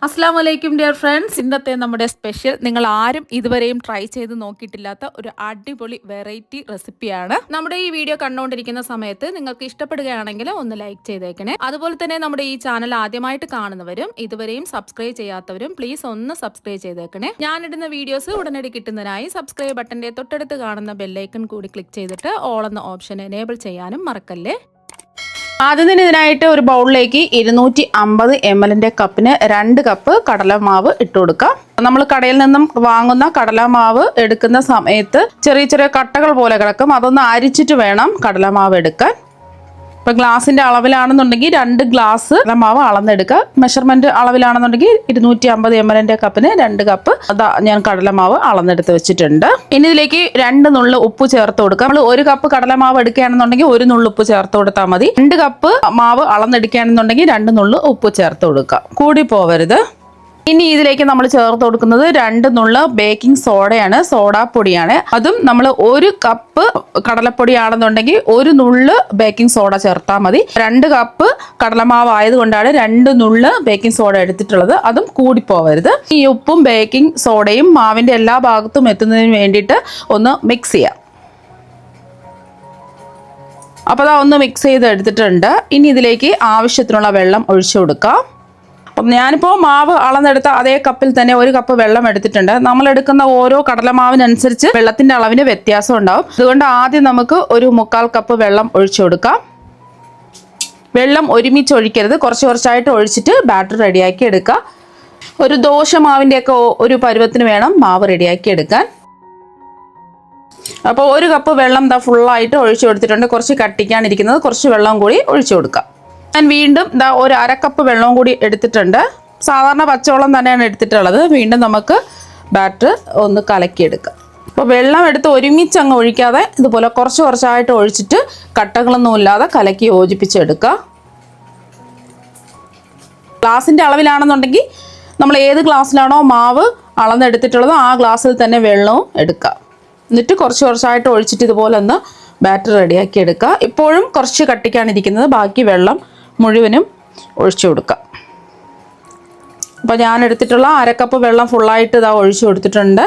അസ്സലാമു അലൈക്കും dear friends. ഇന്നത്തെ നമ്മുടെ സ്പെഷ്യൽ നിങ്ങൾ ആരും ഇതുവരെയും ട്രൈ ചെയ്ത് നോക്കിയിട്ടില്ലാത്ത ഒരു അടിപൊളി വെറൈറ്റി റെസിപ്പിയാണ്. നമ്മുടെ ഈ വീഡിയോ കണ്ടുകൊണ്ടിരിക്കുന്ന സമയത്ത് നിങ്ങൾക്ക് ഇഷ്ടപ്പെടുകയാണെങ്കിൽ ഒന്ന് ലൈക്ക് ചെയ്തേക്കണേ. അതുപോലെ തന്നെ നമ്മുടെ ഈ ചാനൽ ആദ്യമായിട്ട് കാണുന്നവരും ഇതുവരെയും സബ്സ്ക്രൈബ് ചെയ്യാത്തവരും പ്ലീസ് ഒന്ന് സബ്സ്ക്രൈബ് ചെയ്തേക്കണേ. ഞാനിടുന്ന വീഡിയോസ് ഉടനടി കിട്ടുന്നതിനായി സബ്സ്ക്രൈബ് ബട്ടന്റെ തൊട്ടടുത്ത് കാണുന്ന ബെല്ലൈക്കൺ കൂടി ക്ലിക്ക് ചെയ്തിട്ട് ഓൾ എന്ന ഓപ്ഷൻ എനേബിൾ ചെയ്യാനും മറക്കല്ലേ. ആദ്യം തന്നെ ഇതിനായിട്ട് ഒരു ബൗളിലേക്ക് 250 ml കപ്പിന് 2 കപ്പ് കടലമാവ് ഇട്ട് കൊടുക്കാം. നമ്മൾ കടയിൽ നിന്നും വാങ്ങുന്ന കടലമാവ് എടുക്കുന്ന സമയത്ത് ചെറിയ ചെറിയ കട്ടകൾ പോലെ കിടക്കും. അതൊന്ന് അരിച്ചിട്ട് വേണം കടലമാവ് എടുക്കാൻ. ഇപ്പം ഗ്ലാസിൻ്റെ അളവിലാണെന്നുണ്ടെങ്കിൽ 2 ഗ്ലാസ് മാവ് അളന്നെടുക്കുക. മെഷർമെൻറ്റ് അളവിലാണെന്നുണ്ടെങ്കിൽ 250 ml കപ്പിന് 2 കപ്പ് അതാ ഞാൻ കടലമാവ് അളന്നെടുത്ത് വെച്ചിട്ടുണ്ട്. ഇനി ഇതിലേക്ക് 2 നുള്ളു ഉപ്പ് ചേർത്ത് കൊടുക്കുക. നമ്മൾ 1 കപ്പ് കടലമാവ് എടുക്കുകയാണെന്നുണ്ടെങ്കിൽ 1 നുള്ളു ഉപ്പ് ചേർത്ത് കൊടുത്താൽ മതി. 2 കപ്പ് മാവ് അളന്നെടുക്കുകയാണെന്നുണ്ടെങ്കിൽ 2 നുള്ളു ഉപ്പ് ചേർത്ത് കൊടുക്കുക. കൂടി പോവരുത്. ഇനി ഇതിലേക്ക് നമ്മൾ ചേർത്ത് കൊടുക്കുന്നത് 2 നുള്ള ബേക്കിംഗ് സോഡയാണ്, സോഡാപ്പൊടിയാണ്. അതും നമ്മൾ 1 കപ്പ് കടലപ്പൊടിയാണെന്നുണ്ടെങ്കിൽ 1 നുള്ള് ബേക്കിംഗ് സോഡ ചേർത്താൽ മതി. 2 കപ്പ് കടലമാവ് ആയതുകൊണ്ടാണ് 2 നുള്ള് ബേക്കിംഗ് സോഡ എടുത്തിട്ടുള്ളത്. അതും കൂടിപ്പോവരുത്. ഈ ഉപ്പും ബേക്കിംഗ് സോഡയും മാവിൻ്റെ എല്ലാ ഭാഗത്തും എത്തുന്നതിന് വേണ്ടിയിട്ട് ഒന്ന് മിക്സ് ചെയ്യാം. അപ്പോൾ അതാ ഒന്ന് മിക്സ് ചെയ്ത് എടുത്തിട്ടുണ്ട്. ഇനി ഇതിലേക്ക് ആവശ്യത്തിനുള്ള വെള്ളം ഒഴിച്ചു കൊടുക്കാം. ഞാനിപ്പോൾ മാവ് അളന്നെടുത്ത അതേ കപ്പിൽ തന്നെ 1 കപ്പ് വെള്ളം എടുത്തിട്ടുണ്ട്. നമ്മൾ എടുക്കുന്ന ഓരോ കടലമാവിനനുസരിച്ച് വെള്ളത്തിൻ്റെ അളവിന് വ്യത്യാസം ഉണ്ടാവും. അതുകൊണ്ട് ആദ്യം നമുക്ക് ഒരു 1/4 കപ്പ് വെള്ളം ഒഴിച്ചു കൊടുക്കാം. വെള്ളം ഒരുമിച്ച് ഒഴിക്കരുത്, കുറച്ച് കുറച്ചായിട്ട് ഒഴിച്ചിട്ട് ബാറ്റർ റെഡിയാക്കി എടുക്കുക. ഒരു ദോശമാവിൻ്റെയൊക്കെ ഒരു പരുവത്തിന് വേണം മാവ് റെഡിയാക്കി എടുക്കാൻ. അപ്പോൾ 1 കപ്പ് വെള്ളം ഫുള്ളായിട്ട് ഒഴിച്ചു കൊടുത്തിട്ടുണ്ട്. കുറച്ച് കട്ടിക്കാനിരിക്കുന്നത്, കുറച്ച് വെള്ളം കൂടി ഒഴിച്ചു കൊടുക്കാം. ഞാൻ വീണ്ടും ഒരു 1/2 കപ്പ് വെള്ളവും കൂടി എടുത്തിട്ടുണ്ട്. സാധാരണ പച്ചവെള്ളം തന്നെയാണ് എടുത്തിട്ടുള്ളത്. വീണ്ടും നമുക്ക് ബാറ്റർ ഒന്ന് കലക്കിയെടുക്കാം. അപ്പോൾ വെള്ളം എടുത്ത് ഒരുമിച്ച് അങ്ങ് ഒഴിക്കാതെ ഇതുപോലെ കുറച്ച് കുറച്ചായിട്ട് ഒഴിച്ചിട്ട് കട്ടകളൊന്നും ഇല്ലാതെ കലക്കി യോജിപ്പിച്ചെടുക്കുക. ഗ്ലാസിൻ്റെ അളവിലാണെന്നുണ്ടെങ്കിൽ നമ്മൾ ഏത് ഗ്ലാസ്സിലാണോ മാവ് അളന്നെടുത്തിട്ടുള്ളത് ആ ഗ്ലാസ്സിൽ തന്നെ വെള്ളവും എടുക്കുക. എന്നിട്ട് കുറച്ച് കുറച്ചായിട്ട് ഒഴിച്ചിട്ട് ഇതുപോലെ ഒന്ന് ബാറ്റർ റെഡിയാക്കി എടുക്കുക. ഇപ്പോഴും കുറച്ച് കട്ടിക്കാനിരിക്കുന്നത്, ബാക്കി വെള്ളം മുഴുവനും ഒഴിച്ചു കൊടുക്കുക. അപ്പോൾ ഞാൻ എടുത്തിട്ടുള്ള 1/2 കപ്പ് വെള്ളം ഫുള്ളായിട്ട് ഇതാ ഒഴിച്ചു കൊടുത്തിട്ടുണ്ട്.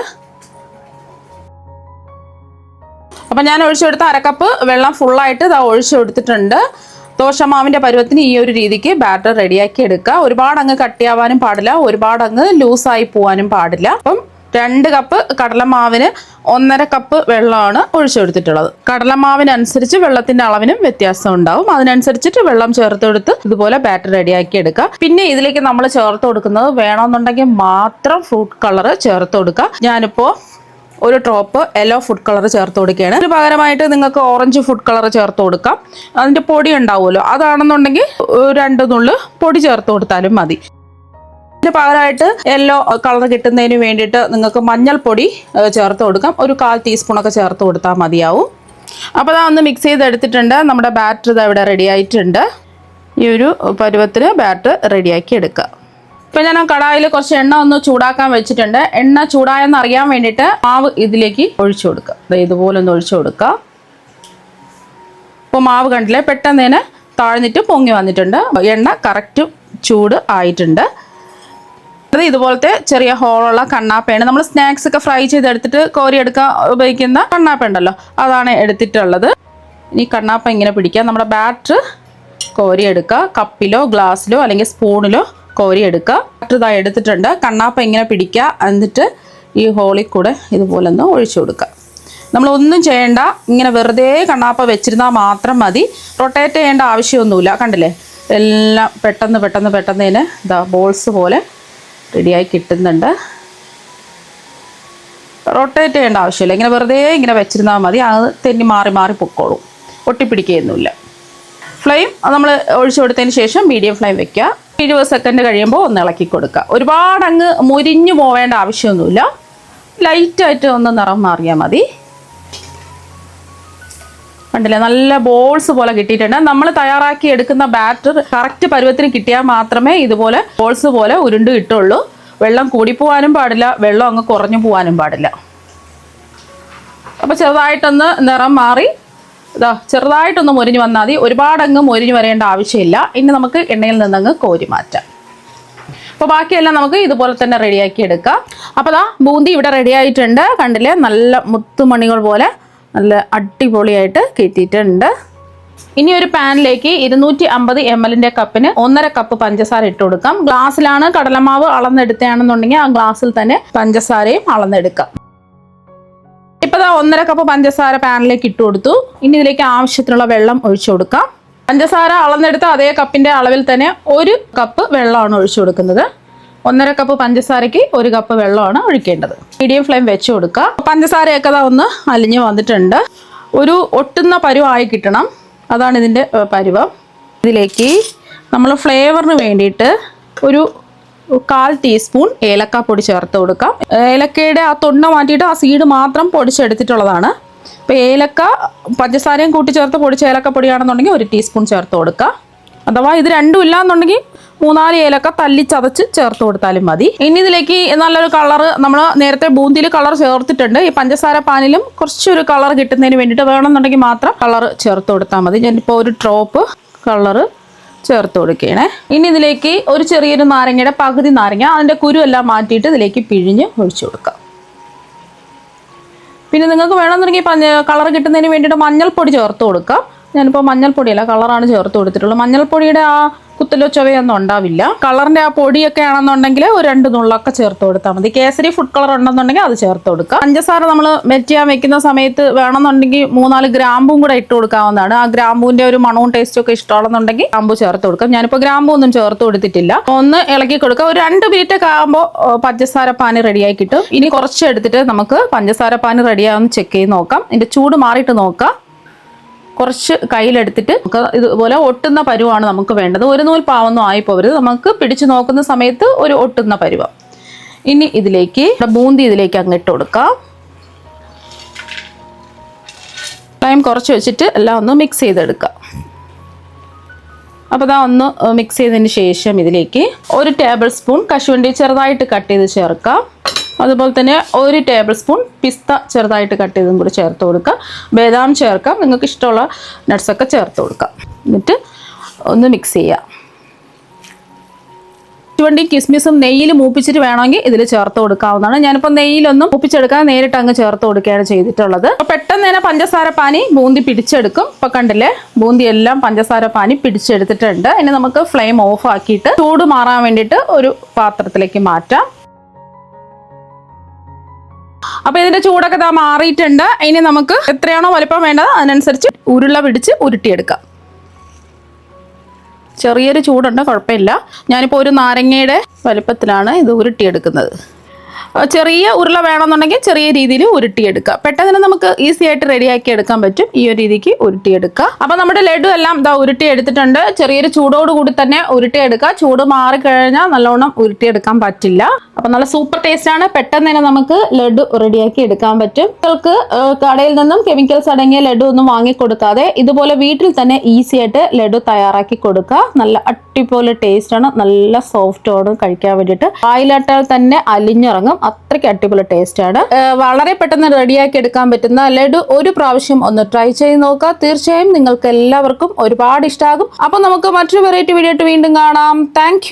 അപ്പോൾ ഞാൻ ഒഴിച്ചു കൊടുത്ത 1/2 കപ്പ് വെള്ളം ഫുള്ളായിട്ട് ഇതാ ഒഴിച്ചു കൊടുത്തിട്ടുണ്ട്. ദോശമാവിൻ്റെ പരുവത്തിന് ഈ ഒരു രീതിക്ക് ബാറ്റർ റെഡിയാക്കി എടുക്കുക. ഒരുപാട് അങ്ങ് കട്ടിയാവാനും പാടില്ല, ഒരുപാട് അങ്ങ് ലൂസായി പോവാനും പാടില്ല. അപ്പം 2 കപ്പ് കടലമാവിന് 1/2 കപ്പ് വെള്ളമാണ് ഒഴിച്ചു കൊടുത്തിട്ടുള്ളത്. കടലമാവിനനുസരിച്ച് വെള്ളത്തിൻ്റെ അളവിനും വ്യത്യാസം ഉണ്ടാവും. അതിനനുസരിച്ചിട്ട് വെള്ളം ചേർത്ത് കൊടുത്ത് ഇതുപോലെ ബാറ്റർ റെഡിയാക്കി എടുക്കുക. പിന്നെ ഇതിലേക്ക് നമ്മൾ ചേർത്ത് കൊടുക്കുന്നത് വേണമെന്നുണ്ടെങ്കിൽ മാത്രം ഫ്രൂട്ട് കളർ ചേർത്ത് കൊടുക്കുക. ഞാനിപ്പോൾ ഒരു ഡ്രോപ്പ് യെല്ലോ ഫുഡ് കളർ ചേർത്ത് കൊടുക്കുകയാണ്. ഇതിന് പകരമായിട്ട് നിങ്ങൾക്ക് ഓറഞ്ച് ഫുഡ് കളർ ചേർത്ത് കൊടുക്കാം. അതിൻ്റെ പൊടി ഉണ്ടാവുമല്ലോ, അതാണെന്നുണ്ടെങ്കിൽ 2 നുള്ളു പൊടി ചേർത്ത് കൊടുത്താലും മതി. ഇതിന് പകരമായിട്ട് യെല്ലോ കളർ കിട്ടുന്നതിന് വേണ്ടിയിട്ട് നിങ്ങൾക്ക് മഞ്ഞൾപ്പൊടി ചേർത്ത് കൊടുക്കാം. ഒരു 1/4 ടീസ്പൂണൊക്കെ ചേർത്ത് കൊടുത്താൽ മതിയാവും. അപ്പോൾ അതൊന്ന് മിക്സ് ചെയ്തെടുത്തിട്ടുണ്ട്. നമ്മുടെ ബാറ്റർ ഇത് ഇവിടെ റെഡി ആയിട്ടുണ്ട്. ഈ ഒരു പരുവത്തിന് ബാറ്റർ റെഡിയാക്കി എടുക്കുക. ഇപ്പോൾ ഞാൻ ആ കടായിൽ കുറച്ച് എണ്ണ ഒന്ന് ചൂടാക്കാൻ വെച്ചിട്ടുണ്ട്. എണ്ണ ചൂടായെന്ന് അറിയാൻ വേണ്ടിയിട്ട് മാവ് ഇതിലേക്ക് ഒഴിച്ചു കൊടുക്കുക. ഇതുപോലെ ഒന്ന് ഒഴിച്ചു കൊടുക്കുക. ഇപ്പോൾ മാവ് കണ്ടില്ലേ, പെട്ടെന്ന് തന്നെ താഴ്ന്നിട്ട് പൊങ്ങി വന്നിട്ടുണ്ട്. എണ്ണ കറക്റ്റ് ചൂട് ആയിട്ടുണ്ട്. അത് ഇതുപോലത്തെ ചെറിയ ഹോളുള്ള കണ്ണാപ്പയാണ്. നമ്മൾ സ്നാക്സ് ഒക്കെ ഫ്രൈ ചെയ്തെടുത്തിട്ട് കോരിയെടുക്കാൻ ഉപയോഗിക്കുന്ന കണ്ണാപ്പ ഉണ്ടല്ലോ, അതാണ് എടുത്തിട്ടുള്ളത്. ഇനി കണ്ണാപ്പ ഇങ്ങനെ പിടിക്കുക. നമ്മുടെ ബാറ്റർ കോരിയെടുക്കുക. കപ്പിലോ ഗ്ലാസ്സിലോ അല്ലെങ്കിൽ സ്പൂണിലോ കോരിയെടുക്കുക. ബാറ്റർ ഇതായി എടുത്തിട്ടുണ്ട്. കണ്ണാപ്പ ഇങ്ങനെ പിടിക്കുക. എന്നിട്ട് ഈ ഹോളിൽ കൂടെ ഇതുപോലെ ഒന്ന് ഒഴിച്ചു കൊടുക്കുക. നമ്മളൊന്നും ചെയ്യേണ്ട, ഇങ്ങനെ വെറുതെ കണ്ണാപ്പ വെച്ചിരുന്നാൽ മാത്രം മതി. റൊട്ടേറ്റ് ചെയ്യേണ്ട ആവശ്യമൊന്നുമില്ല. കണ്ടില്ലേ, എല്ലാം പെട്ടെന്ന് പെട്ടെന്ന് പെട്ടെന്ന് തന്നെ ഇതാ ബോൾസ് പോലെ റെഡിയായി കിട്ടുന്നുണ്ട്. റൊട്ടേറ്റ് ചെയ്യേണ്ട ആവശ്യമില്ല. ഇങ്ങനെ വെറുതെ ഇങ്ങനെ വെച്ചിരുന്നാൽ മതി. അത് തെന്നി മാറി മാറി പൊക്കോളും, ഒട്ടിപ്പിടിക്കുകയൊന്നുമില്ല. ഫ്ലെയിം നമ്മൾ ഒഴിച്ചു കൊടുത്തതിന് ശേഷം മീഡിയം ഫ്ലെയിം വെക്കുക. 20 സെക്കൻഡ് കഴിയുമ്പോൾ ഒന്ന് ഇളക്കി കൊടുക്കുക. ഒരുപാട് അങ്ങ് മുരിഞ്ഞു പോവേണ്ട ആവശ്യമൊന്നുമില്ല. ലൈറ്റായിട്ട് ഒന്ന് നിറം മാറിയാൽ മതി. കണ്ടില്ലേ, നല്ല ബോൾസ് പോലെ കിട്ടിയിട്ടുണ്ട്. നമ്മൾ തയ്യാറാക്കി എടുക്കുന്ന ബാറ്റർ കറക്റ്റ് പരുവത്തിന് കിട്ടിയാൽ മാത്രമേ ഇതുപോലെ ബോൾസ് പോലെ ഉരുണ്ട് കിട്ടുള്ളൂ. വെള്ളം കൂടിപ്പോവാനും പാടില്ല, വെള്ളം അങ്ങ് കുറഞ്ഞു പോവാനും പാടില്ല. അപ്പോൾ ചെറുതായിട്ടൊന്ന് നിറം മാറി ഇതാ ചെറുതായിട്ടൊന്ന് മൊരിഞ്ഞ് വന്നാൽ മതി. ഒരുപാട് അങ്ങ് മൊരിഞ്ഞ് വരേണ്ട ആവശ്യമില്ല. ഇനി നമുക്ക് എണ്ണയിൽ നിന്നങ്ങ് കോരി മാറ്റാം. അപ്പോൾ ബാക്കിയെല്ലാം നമുക്ക് ഇതുപോലെ തന്നെ റെഡിയാക്കി എടുക്കാം. അപ്പോൾ ദാ ബൂന്തി ഇവിടെ റെഡി ആയിട്ടുണ്ട്. കണ്ടില്ലേ, നല്ല മുത്തുമണികൾ പോലെ നല്ല അടിപൊളിയായിട്ട് കിട്ടിയിട്ടുണ്ട്. ഇനി ഒരു പാനിലേക്ക് 250 ml കപ്പിന് 1.5 കപ്പ് പഞ്ചസാര ഇട്ട് കൊടുക്കാം. ഗ്ലാസ്സിലാണ് കടലമാവ് അളന്നെടുത്തയാണെന്നുണ്ടെങ്കിൽ ആ ഗ്ലാസ്സിൽ തന്നെ പഞ്ചസാരയും അളന്നെടുക്കാം. ഇപ്പോൾ ദാ 1.5 കപ്പ് പഞ്ചസാര പാനിലേക്ക് ഇട്ട് കൊടുത്തു. ഇനി ഇതിലേക്ക് ആവശ്യത്തിനുള്ള വെള്ളം ഒഴിച്ചു കൊടുക്കാം. പഞ്ചസാര അളന്നെടുത്ത അതേ കപ്പിന്റെ അളവിൽ തന്നെ 1 കപ്പ് വെള്ളമാണ് ഒഴിച്ചു കൊടുക്കുന്നത്. 1.5 കപ്പ് പഞ്ചസാരയ്ക്ക് 1 കപ്പ് വെള്ളമാണ് ഒഴിക്കേണ്ടത്. മീഡിയം ഫ്ലെയിം വെച്ച് കൊടുക്കുക. പഞ്ചസാരയൊക്കെ ഒന്ന് അലിഞ്ഞ് വന്നിട്ടുണ്ട്. ഒരു ഒട്ടുന്ന പരുവായി കിട്ടണം, അതാണ് ഇതിൻ്റെ പരുവം. ഇതിലേക്ക് നമ്മൾ ഫ്ലേവറിന് വേണ്ടിയിട്ട് ഒരു 1/4 ടീസ്പൂൺ ഏലക്കാപ്പൊടി ചേർത്ത് കൊടുക്കാം. ഏലക്കയുടെ ആ തൊണ്ട മാറ്റിയിട്ട് ആ സീഡ് മാത്രം പൊടിച്ചെടുത്തിട്ടുള്ളതാണ്. അപ്പോൾ ഏലക്ക പഞ്ചസാരയും കൂട്ടി ചേർത്ത് പൊടിച്ച ഏലക്കപ്പൊടിയാണെന്നുണ്ടെങ്കിൽ 1 ടീസ്പൂൺ ചേർത്ത് കൊടുക്കുക. അഥവാ ഇത് രണ്ടും ഇല്ല എന്നുണ്ടെങ്കിൽ 3-4 ഏലക്ക തല്ലി ചതച്ച് ചേർത്ത് കൊടുത്താലും മതി. ഇനി ഇതിലേക്ക് നല്ലൊരു കളറ്, നമ്മൾ നേരത്തെ ബൂന്തിയിൽ കളർ ചേർത്തിട്ടുണ്ട്. ഈ പഞ്ചസാര പാനിലും കുറച്ചൊരു കളർ കിട്ടുന്നതിന് വേണ്ടിയിട്ട് വേണമെന്നുണ്ടെങ്കിൽ മാത്രം കളർ ചേർത്ത് കൊടുത്താൽ മതി. ഞാനിപ്പോൾ ഒരു ഡ്രോപ്പ് കളറ് ചേർത്ത് കൊടുക്കുകയാണേ. ഇനി ഇതിലേക്ക് ഒരു ചെറിയൊരു നാരങ്ങയുടെ പകുതി നാരങ്ങ, അതിൻ്റെ കുരു എല്ലാം മാറ്റിയിട്ട് ഇതിലേക്ക് പിഴിഞ്ഞ് ഒഴിച്ചു കൊടുക്കാം. പിന്നെ നിങ്ങൾക്ക് വേണമെന്നുണ്ടെങ്കിൽ കളർ കിട്ടുന്നതിന് വേണ്ടിയിട്ട് മഞ്ഞൾപ്പൊടി ചേർത്ത് കൊടുക്കാം. ഞാനിപ്പോൾ മഞ്ഞൾപ്പൊടിയല്ല, കളറാണ് ചേർത്ത് കൊടുത്തിട്ടുള്ളത്. മഞ്ഞൾപ്പൊടിയുടെ ആ കുത്തലോ ചൊവയൊന്നും ഉണ്ടാവില്ല. കളറിൻ്റെ ആ പൊടിയൊക്കെ ആണെന്നുണ്ടെങ്കിൽ ഒരു 2 നുള്ളൊക്കെ ചേർത്ത് കൊടുത്താൽ മതി. കേസരി ഫുഡ് കളർ ഉണ്ടെന്നുണ്ടെങ്കിൽ അത് ചേർത്ത് കൊടുക്കുക. പഞ്ചസാര നമ്മൾ മെൽറ്റ് ചെയ്യാൻ വെക്കുന്ന സമയത്ത് വേണമെന്നുണ്ടെങ്കിൽ 3-4 ഗ്രാമ്പും കൂടെ ഇട്ട് കൊടുക്കാവുന്നതാണ്. ആ ഗ്രാമ്പൂവിൻ്റെ ഒരു മണവും ടേസ്റ്റും ഒക്കെ ഇഷ്ടമാണെന്നുണ്ടെങ്കിൽ ഗ്രാമ്പു ചേർത്ത് കൊടുക്കാം. ഞാനിപ്പോൾ ഗ്രാമ്പു ഒന്നും ചേർത്ത് കൊടുത്തിട്ടില്ല. ഒന്ന് ഇളക്കി കൊടുക്കുക. ഒരു 2 മിനിറ്റ് ഒക്കെ ആകുമ്പോൾ പഞ്ചസാര പാനി റെഡിയായി കിട്ടും. ഇനി കുറച്ച് എടുത്തിട്ട് നമുക്ക് പഞ്ചസാര പാനി റെഡിയാകുമെന്ന് ചെക്ക് ചെയ്ത് നോക്കാം. ഇതിൻ്റെ ചൂട് മാറിയിട്ട് നോക്കാം. കുറച്ച് കയ്യിലെടുത്തിട്ട് നമുക്ക് ഇതുപോലെ ഒട്ടുന്ന പരുവാണ് നമുക്ക് വേണ്ടത്. ഒരു നൂൽ പാവൊന്നും ആയി പോകരുത്. നമുക്ക് പിടിച്ചു നോക്കുന്ന സമയത്ത് ഒരു ഒട്ടുന്ന പരുവം. ഇനി ഇതിലേക്ക് ബൂന്തി ഇതിലേക്ക് അങ്ങ് ഇട്ട് കൊടുക്കാം. ടൈം കുറച്ച് വെച്ചിട്ട് എല്ലാം ഒന്ന് മിക്സ് ചെയ്തെടുക്കാം. അപ്പോൾ ഇതാ ഒന്ന് മിക്സ് ചെയ്തതിന് ശേഷം ഇതിലേക്ക് 1 ടേബിൾ സ്പൂൺ കശുവണ്ടി ചെറുതായിട്ട് കട്ട് ചെയ്ത് ചേർക്കാം. അതുപോലെ തന്നെ 1 ടേബിൾ സ്പൂൺ പിസ്ത ചെറുതായിട്ട് കട്ട് ചെയ്തും കൂടി ചേർത്ത് കൊടുക്കുക. ബദാം ചേർക്കാം, നിങ്ങൾക്ക് ഇഷ്ടമുള്ള നട്ട്സൊക്കെ ചേർത്ത് കൊടുക്കാം. എന്നിട്ട് ഒന്ന് മിക്സ് ചെയ്യാം. കശുവണ്ടി കിസ്മിസും നെയ്യിൽ മൂപ്പിച്ചിട്ട് വേണമെങ്കിൽ ഇതിൽ ചേർത്ത് കൊടുക്കാവുന്നതാണ്. ഞാനിപ്പോൾ നെയ്യിലൊന്നും മൂപ്പിച്ചെടുക്കാൻ നേരിട്ട് അങ്ങ് ചേർത്ത് കൊടുക്കുകയാണ് ചെയ്തിട്ടുള്ളത്. അപ്പോൾ പെട്ടെന്ന് തന്നെ പഞ്ചസാര പാനി ബൂന്തി പിടിച്ചെടുക്കും. ഇപ്പോൾ കണ്ടില്ലേ, ബൂന്തി എല്ലാം പഞ്ചസാര പാനി പിടിച്ചെടുത്തിട്ടുണ്ട്. ഇനി നമുക്ക് ഫ്ലെയിം ഓഫ് ആക്കിയിട്ട് ചൂട് മാറാൻ വേണ്ടിയിട്ട് ഒരു പാത്രത്തിലേക്ക് മാറ്റാം. അപ്പോൾ ഇതിൻ്റെ ചൂടൊക്കെ മാറിയിട്ടുണ്ട്. ഇനി നമുക്ക് എത്രയാണോ വലിപ്പം വേണ്ടത് അതിനനുസരിച്ച് ഉരുള പിടിച്ച് ഉരുട്ടിയെടുക്കാം. ചെറിയൊരു ചൂടുണ്ട്, കുഴപ്പമില്ല. ഞാനിപ്പോൾ ഒരു നാരങ്ങയുടെ വലിപ്പത്തിലാണ് ഇത് ഉരുട്ടിയെടുക്കുന്നത്. ചെറിയ ഉരുള വേണമെന്നുണ്ടെങ്കിൽ ചെറിയ രീതിയിൽ ഉരുട്ടിയെടുക്കുക. പെട്ടെന്ന് നമുക്ക് ഈസി ആയിട്ട് റെഡിയാക്കി എടുക്കാൻ പറ്റും. ഈ ഒരു രീതിക്ക് ഉരുട്ടിയെടുക്കുക. അപ്പോൾ നമ്മുടെ ലഡു എല്ലാം ഇതാ ഉരുട്ടിയെടുത്തിട്ടുണ്ട്. ചെറിയൊരു ചൂടോട് കൂടി തന്നെ ഉരുട്ടിയെടുക്കുക. ചൂട് മാറിക്കഴിഞ്ഞാൽ നല്ലോണം ഉരുട്ടിയെടുക്കാൻ പറ്റില്ല. അപ്പോൾ നല്ല സൂപ്പർ ടേസ്റ്റ് ആണ്. പെട്ടെന്ന് തന്നെ നമുക്ക് ലഡു റെഡിയാക്കി എടുക്കാൻ പറ്റും. നിങ്ങൾക്ക് കടയിൽ നിന്നും കെമിക്കൽസ് അടങ്ങിയ ലഡു ഒന്നും വാങ്ങിക്കൊടുക്കാതെ ഇതുപോലെ വീട്ടിൽ തന്നെ ഈസി ആയിട്ട് ലഡു തയ്യാറാക്കി കൊടുക്കുക. നല്ല അടിപൊളി ടേസ്റ്റ് ആണ്. നല്ല സോഫ്റ്റോട് കഴിക്കാൻ വേണ്ടിയിട്ട് വായിലിട്ടാൽ തന്നെ അലിഞ്ഞിറങ്ങും. അത്രയ്ക്ക് അടിപൊളി ടേസ്റ്റ് ആണ്. വളരെ പെട്ടെന്ന് റെഡിയാക്കി എടുക്കാൻ പറ്റുന്ന ലഡു ഒരു പ്രാവശ്യം ഒന്ന് ട്രൈ ചെയ്ത് നോക്കുക. തീർച്ചയായും നിങ്ങൾക്ക് എല്ലാവർക്കും ഒരുപാട് ഇഷ്ടമാകും. അപ്പോൾ നമുക്ക് മറ്റൊരു വെറൈറ്റി വീഡിയോ ആയിട്ട് വീണ്ടും കാണാം. താങ്ക്